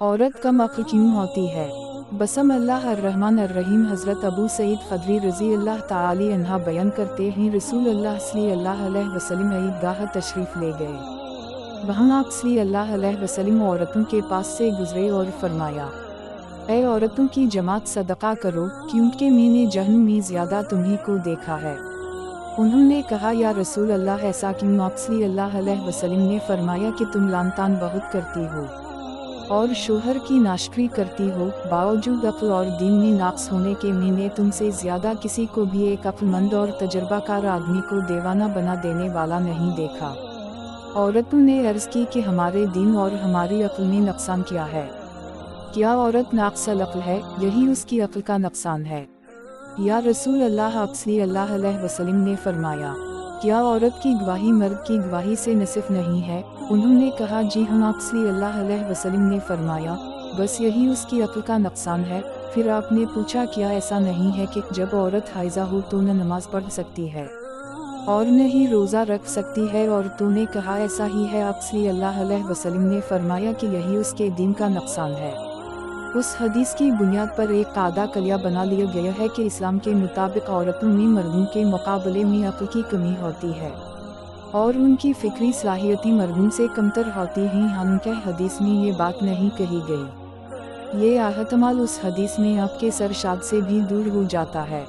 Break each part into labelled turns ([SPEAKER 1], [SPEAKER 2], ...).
[SPEAKER 1] औरत कम अक्ल क्यों होती है? बसम अल्लाह अर्रहमान अर्रहीम। हज़रत अबू सईद ख़दरी रज़ी अल्लाह ताली अन्हा बयान करते हैं, रसूल अल्लाह सल्लल्लाहु अलैहि वसल्लम ईदगाह तशरीफ़ ले गए। वहाँ आप सल्लल्लाहु अलैहि वसल्लम औरतों के पास से गुज़रे और फरमाया, ऐ औरतों की जमात, सदका करो क्योंकि मैंने जहन्नम में ज़्यादा तुम्हीं को देखा है। उन्होंने कहा, या रसूल अल्लाह ऐसा क्यों? आप सल्लल्लाहु अलैहि वसल्लम ने फरमाया कि तुम लानतान बहुत करती हो और शोहर की नाशकरी करती हो। बावजूद अक्ल और दीन में नाक़्स होने के मैंने तुमसे ज़्यादा किसी को भी एक अक्लमंद और तजर्बाकार आदमी को दीवाना बना देने वाला नहीं देखा। औरतों ने अर्ज़ की कि हमारे दीन और हमारी अक्ल में नुकसान क्या है? क्या औरत नाक़िसुल अक्ल है? यही उसकी अक्ल का नुकसान है। या रसूल अल्लाह, आप सल्लल्लाहु अलैहि वसल्लम ने फरमाया, क्या औरत की गवाही मर्द की गवाही से नसीफ नहीं है? उन्होंने कहा, जी हाँ। आप सल्लल्लाहु अलैहि वसल्लम ने फरमाया, बस यही उसकी अक्ल का नुकसान है। फिर आपने पूछा, क्या ऐसा नहीं है कि जब औरत हाइज़ा हो तो न नमाज पढ़ सकती है और न ही रोज़ा रख सकती है? औरतों ने कहा, ऐसा ही है। आप सल्लल्लाहु अलैहि वसल्लम ने फरमाया कि यही उसके दीन का नुकसान है। उस हदीस की बुनियाद पर एक कायदा कलिया बना लिया गया है कि इस्लाम के मुताबिक औरतों में मर्दों के मुकाबले में अक्ल की कमी होती है और उनकी फ़िक्री सलाहियतें मर्दों से कमतर होती हैं। हालांकि हदीस में ये बात नहीं कही गई। ये एहतमाल उस हदीस में आपके सरशाद से भी दूर हो जाता है।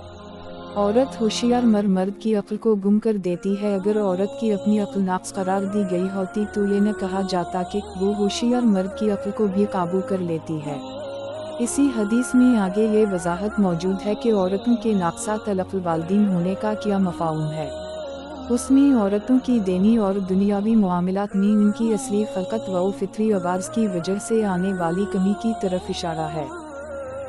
[SPEAKER 1] औरत होशियार मर्द की अक्ल को गुम कर देती है। अगर औरत की अपनी अक्ल नाक़्स करार दी गई होती तो ये न कहा जाता कि वो होशियार मर्द की अक्ल को भी काबू कर लेती है। इसी हदीस में आगे ये वजाहत मौजूद है कि औरतों के नाक़सात अल-अक्ल वालिदैन होने का क्या मफ़हूम है। उसमें औरतों की दीनी और दुनियावी मामलात में उनकी असली ख़ल्क़त व फ़ितरी अवार्ज़ की वजह से आने वाली कमी की तरफ इशारा है।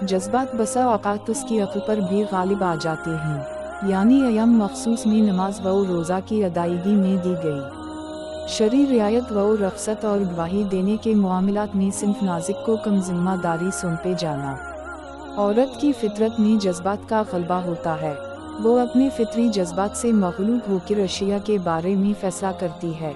[SPEAKER 1] जज्बात बसा औक़ात उसकी अक्ल पर भी गालिब आ जाते हैं, यानी अय्याम मख़सूस में नमाज व रोज़ा की अदायगी में दी गई शरई रियायत व रख़्सत और गवाही देने के मामलात में सिन्फ़ नाज़िक को कम ज़िम्मेदारी सौंपे जाना। औरत की फ़ितरत में जज्बात का ग़लबा होता है। वो अपने फ़ितरी जज्बात से मग़लूब होकर अशिया के बारे में फ़ैसला करती है।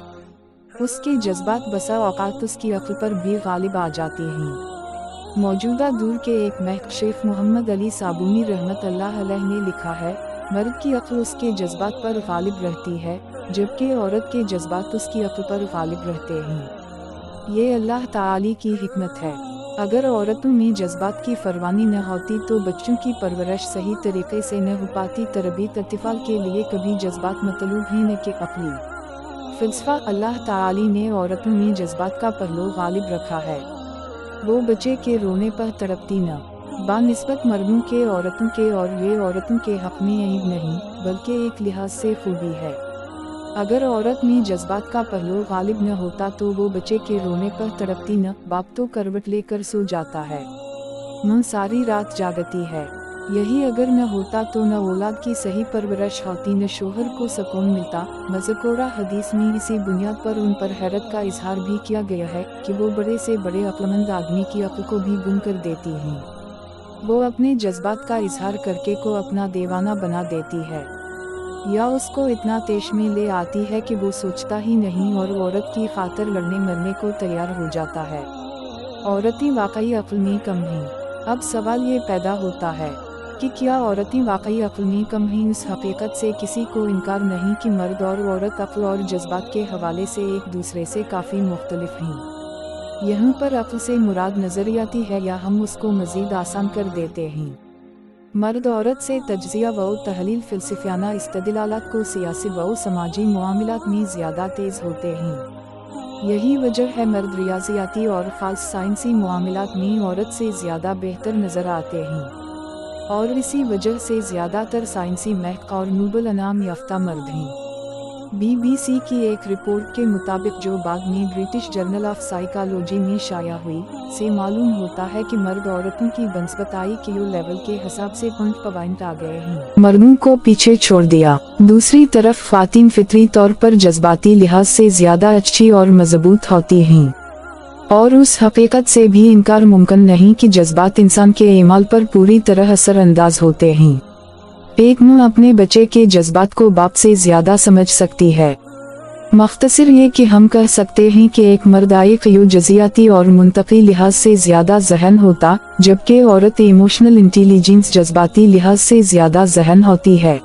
[SPEAKER 1] उसके जज्बात बसा औक़ात उसकी अक्ल पर भी गालिब आ जाते हैं। मौजूदा दौर के एक महक़ शेख मोहम्मद अली साबूनी रहमतुल्लाह अलैह ने लिखा है, मर्द की अक्ल उसके जज्बात पर गालिब रहती है, जबकि औरत के जज्बात उसकी अक्ल पर गालिब रहते हैं। ये अल्लाह ताली की हिकमत है। अगर औरतों में जज्बात की फरवानी न होती तो बच्चों की परवरिश सही तरीके से न हो पाती। तरबियत अतिफ़ाल के लिए कभी जज्बात मतलूब हैं न कि अक्ली फ़िलसफ़ा। अल्लाह ताली ने औरतों में जज्बात का पहलू गालिब रखा है। वो बच्चे के रोने पर तड़पती न बानिस्बत मर्दों के औरतों के, और ये औरतों के हक़ में ऐब नहीं बल्कि एक लिहाज से खूबी है। अगर औरत में जज्बात का पहलू गालिब न होता तो वो बच्चे के रोने पर तड़पती न। बाप तो करवट लेकर सो जाता है, माँ सारी रात जागती है। यही अगर न होता तो न औलाद की सही परवरिश होती, न शोहर को सुकून मिलता। मज़कूरा हदीस में इसी बुनियाद पर उन पर हैरत का इजहार भी किया गया है कि वो बड़े से बड़े अक्लमंद आदमी की अक्ल को भी गुम कर देती हैं। वो अपने जज्बात का इजहार करके को अपना दीवाना बना देती है या उसको इतना तेश में ले आती है कि वो सोचता ही नहीं और औरत की खातिर लड़ने मरने को तैयार हो जाता है। औरतें वाकई अक्ल में कम हैं। अब सवाल ये पैदा होता है कि क्या औरतें वाकई अक्ल में कम हैं? उस हकीकत से किसी को इनकार नहीं कि मर्द और औरत अक्ल और जज्बात के हवाले से एक दूसरे से काफ़ी मुख्तलिफ हैं। यहाँ पर अक्ल से मुराद नज़रियाती है या हम उसको मज़ीद आसान कर देते हैं? मर्द औरत से तज्ज़िया व तहलील फ़िलसफ़ियाना इस्तदलालात को सियासी व समाजी मामलात में ज़्यादा तेज़ होते हैं। यही वजह है मर्द रियाज़ियाती और ख़ास साइंसी मामलात में औरत से ज़्यादा बेहतर नज़र आते हैं, और इसी वजह से ज़्यादातर साइंसी महक़ और नोबल इनाम याफ्ता मर्द हैं। BBC की एक रिपोर्ट के मुताबिक, जो बाद में ब्रिटिश जर्नल ऑफ साइकोलॉजी में शाया हुई, से मालूम होता है कि मर्द औरतों की बनस्बत IQ लेवल के हिसाब से 5 पॉइंट आ गए हैं। मर्दों को पीछे छोड़ दिया। दूसरी तरफ ख़वातीन फितरी तौर पर जज्बाती लिहाज से ज़्यादा अच्छी और मजबूत होती हैं, और उस हकीकत से भी इनकार मुमकिन नहीं कि जज्बात इंसान के ईमाल पर पूरी तरह असर अंदाज होते हैं। एक माँ अपने बच्चे के जज्बात को बाप से ज़्यादा समझ सकती है। مختصر یہ کہ ہم کہہ سکتے ہیں کہ ایک مرد IQ جزیاتی اور منطقی لحاظ سے زیادہ ذہین ہوتا، جبکہ عورت ایموشنل انٹیلیجنس جذباتی لحاظ سے زیادہ ذہین ہوتی ہے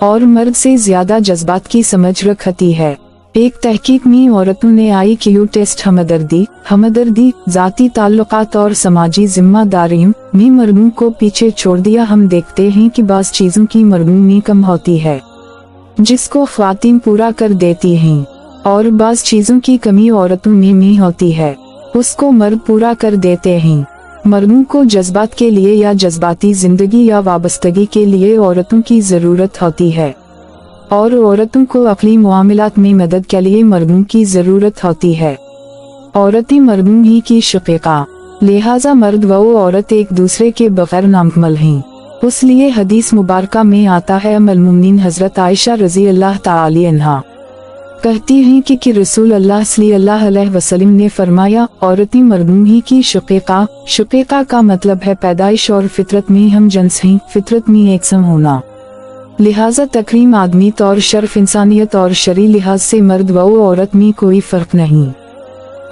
[SPEAKER 1] اور مرد سے زیادہ جذبات کی سمجھ رکھتی ہے۔ ایک تحقیق میں عورتوں نے IQ ٹیسٹ ہمدردی، ذاتی تعلقات اور سماجی ذمہ داریوں میں مردوں کو پیچھے چھوڑ دیا۔ ہم دیکھتے ہیں کہ بعض چیزوں کی مردوں میں کم ہوتی ہے جس کو خواتین پورا کر دیتی ہیں، اور بعض چیزوں کی کمی عورتوں میں ہوتی ہے، اس کو مرد پورا کر دیتے ہیں۔ مردوں کو جذبات کے لیے یا جذباتی زندگی یا وابستگی کے لیے عورتوں کی ضرورت ہوتی ہے، اور عورتوں کو عقلی معاملات میں مدد کے لیے مردوں کی ضرورت ہوتی ہے۔ عورتیں مردوں ہی کی شقیقہ، لہٰذا مرد و عورت ایک دوسرے کے بغیر نامکمل ہیں۔ اس لیے حدیث مبارکہ میں آتا ہے، ام المومنین حضرت عائشہ رضی اللہ تعالی عنہا کہتی ہیں کہ رسول اللہ صلی اللہ علیہ وسلم نے فرمایا، عورتیں مردوں ہی کی شقیقہ کا مطلب ہے پیدائش اور فطرت میں ہم جنس ہیں، فطرت میں یکساں ہونا، لہٰذا تکریم آدمی طور شرف انسانیت اور شرعی لحاظ سے مرد و عورت میں کوئی فرق نہیں۔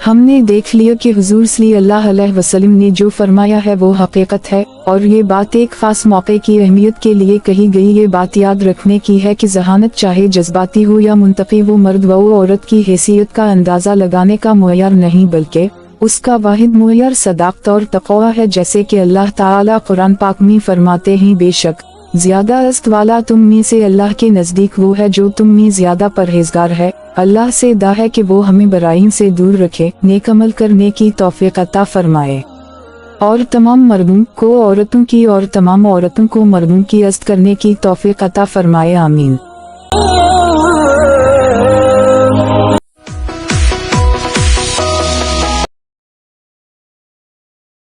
[SPEAKER 1] ہم نے دیکھ لیا کہ حضور صلی اللہ علیہ وسلم نے جو فرمایا ہے وہ حقیقت ہے، اور یہ بات ایک خاص موقع کی اہمیت کے لیے کہی گئی۔ یہ بات یاد رکھنے کی ہے کہ ذہانت چاہے جذباتی ہو یا منطقی، وہ مرد و عورت کی حیثیت کا اندازہ لگانے کا معیار نہیں، بلکہ اس کا واحد معیار صداقت اور تقوی ہے، جیسے کہ اللہ تعالیٰ قرآن پاک میں فرماتے ہیں، بے شک زیادہ عزت والا تم میں سے اللہ کے نزدیک وہ ہے جو تم میں زیادہ پرہیزگار ہے۔ اللہ سے دعا ہے کہ وہ ہمیں برائیوں سے دور رکھے، نیک عمل کرنے کی توفیق عطا فرمائے، اور تمام مردوں کو عورتوں کی اور تمام عورتوں کو مردوں کی عزت کرنے کی توفیق عطا فرمائے، آمین۔